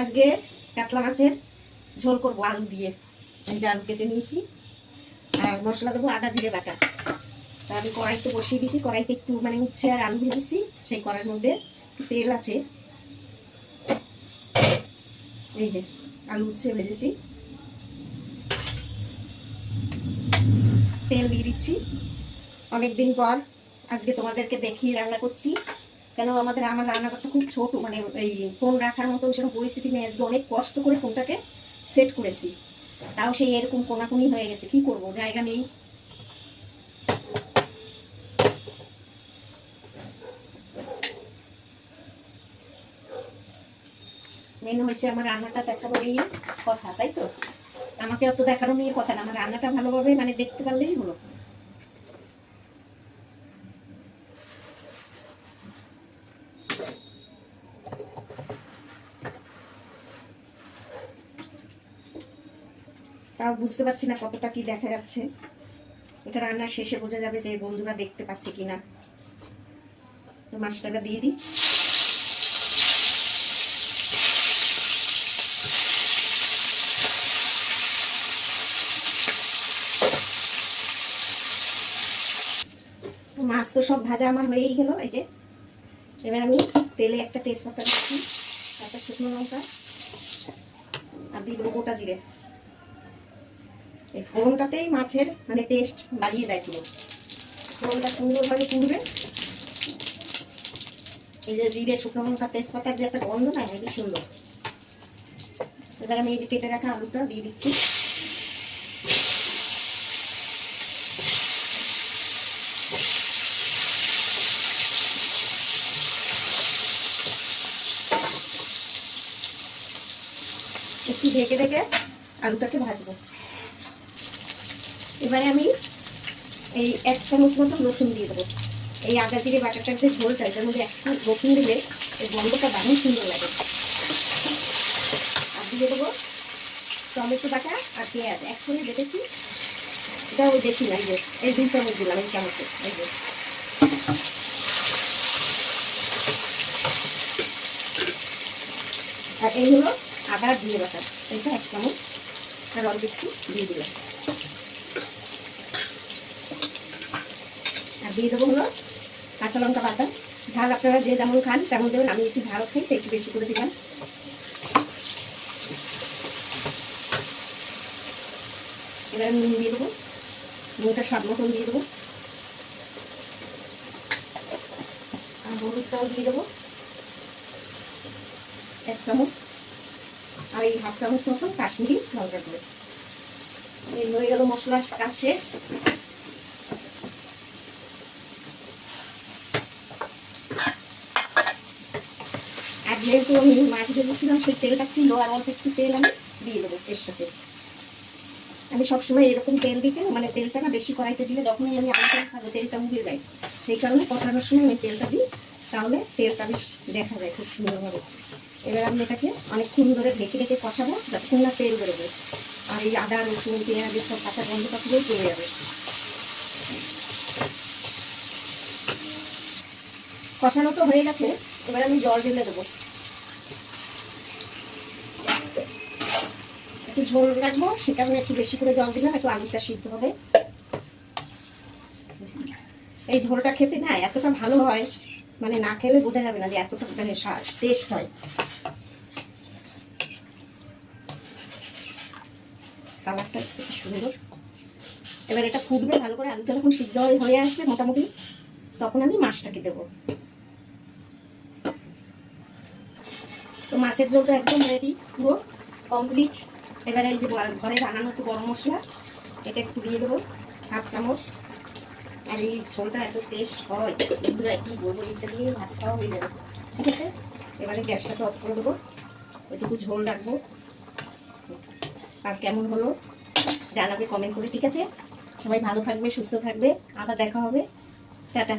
আজকে কাতলা মাছের ঝোল করবো আলু দিয়ে। এই যে আলু কেটে নিয়েছি আর মশলা দেবো আদা জিরে বাটা। তা আমি কড়াইতে বসিয়ে দিয়েছি, কড়াইতে একটু মানে উচ্ছে আর আলু ভেজেছি। সেই কড়াইয়ের মধ্যে তেল আছে, এই যে আলু উচ্ছে ভেজেছি, তেল দিয়ে দিচ্ছি। অনেকদিন পর আজকে তোমাদেরকে দেখিয়ে রান্না করছি, কেন আমার রান্নাঘরটা খুব ছোট, মানে এই ফোন রাখার মতো সেরকম পরিস্থিতি নেই। আজকে অনেক কষ্ট করে ফোনটাকে সেট করেছি, তাও সেই এরকম কোনাকুনি হয়ে গেছে। কি করব, জায়গা নেই। মেন হয়েছে আমার রান্নাটা দেখাবো এই কথা, তাই তো? আমাকে অত দেখানো নিয়ে কথা না, আমার রান্নাটা ভালোভাবে মানে দেখতে পারলেই হলো। তাও বুঝতে পারছি না কতটা কি দেখা যাচ্ছে। এটা রান্নার শেষে বোঝা যাবে যে বন্ধুরা দেখতে পাচ্ছে কিনা। তো মাছটা দিয়ে দিই। মাছ তো সব ভাজা আমার হয়েই গেল। এই যে এবার আমি তেলে একটা তেজপাতা দিচ্ছি, একটা শুকনো লঙ্কা আর দিয়ে দেবো গোটা জিরে। এই ফোড়নটাতেই মাছের মানে টেস্ট বাড়িয়ে দেয় পুরো। ফোড়নটা সুন্দরভাবে পুড়বে। এই যে জিরে শুকনো লঙ্কা তেজপাতার যে একটা গন্ধ না, হেবি সুন্দর। এবার আমি এই যে কেটে রাখা আলুটা দিয়ে দিচ্ছি। একটু ঢেকে ঢেকে আলুটাকে ভাজবো। এবারে আমি এই 1 চামচ মতো রসুন দিয়ে দেবো। এই আদা জিরে বাটাটার যে ঝোলটা, এটার মধ্যে একটু রসুন দিলে এই গন্ধটা দারুণ সুন্দর লাগে। আর দিয়ে দেবো টমেটো বাটা আর পেঁয়াজ একসঙ্গে বেটেছি। এটা ওই বেশি না, এই যে এই 2 চামচ দিলাম, এই চামচে। এই যে আর এই হলো আদা জিরে বাটা, এটা 1 চামচ আর অল্প একটু দিয়ে দিলাম। আর দিয়ে দেবো হলো কাঁচা লঙ্কা বাটা। ঝাল আপনারা যে যেমন খান তেমন দেবেন, আমি একটু ঝাল খাই তো একটু বেশি করে দিলাম। এবার আমি নুন দিয়ে দেবো, নুনটা স্বাদ মতন দিয়ে দেবো। আর হলুদটাও দিয়ে দেবো 1 চামচ, আর এই 1/2 চামচ মতন কাশ্মীরি লঙ্কা গুঁড়ো। এই হয়ে গেল মশলার কাজ শেষ। আর যেহেতু আমি মাছ ভেজেছিলাম সেই তেলটা ছিল, আর অল্প একটু তেল আমি দিয়ে দেবো এর সাথে। আমি সবসময় এরকম তেল দিতে, মানে তেলটা না বেশি কড়াইতে দিলে যখনই আমি আলুটা ছাড়বো তেলটা উড়ে যায়, সেই কারণে কষানোর সময় আমি তেলটা দিই, তাহলে তেলটা বেশ দেখা যায় খুব সুন্দরভাবে। এবার আমি এটাকে অনেকক্ষণ ধরে ঢেকে ঢেকে কষাবো যতক্ষণ না তেল বেরোবে, আর এই আদা রসুন পেঁয়াজের সব কাঁচা গন্ধটা পুরো চলে যাবে। কষানো তো হয়ে গেছে, এবার আমি জল ঢেলে দেবো। একটু ঝোল রাখবো, সে কারণে একটু বেশি করে জল দিলাম, একটু আলুটা সিদ্ধ হবে। এই ঝোলটা খেতে না এতটা ভালো হয়, মানে না খেলে বোঝা যাবে না যে এতটা মানে টেস্ট হয়। কালারটা সুন্দর। এবার এটা ফুটবে ভালো করে, আলুটা যখন সিদ্ধ হয়ে আসবে মোটামুটি, তখন আমি মাছটাকে দেবো। তো মাছের ঝোল তো একদম রেডি, পুরো কমপ্লিট। এবারে এই যে ঘরে বানানো একটু গরম মশলা, এটা একটু দিয়ে দেবো 1/2 চামচ। আর এই ঝোলটা এত টেস্ট হয় বন্ধুরা, কি বলবো, এটা দিয়ে ভাত খাওয়া হয়ে যাবে। ঠিক আছে, এবারে গ্যাসটাকে অফ করে দেবো, এটুকু ঝোল রাখবো। আর কেমন হলো জানাবে কমেন্ট করে। ঠিক আছে, সবাই ভালো থাকবে, সুস্থ থাকবে, আবার দেখা হবে। টাটা।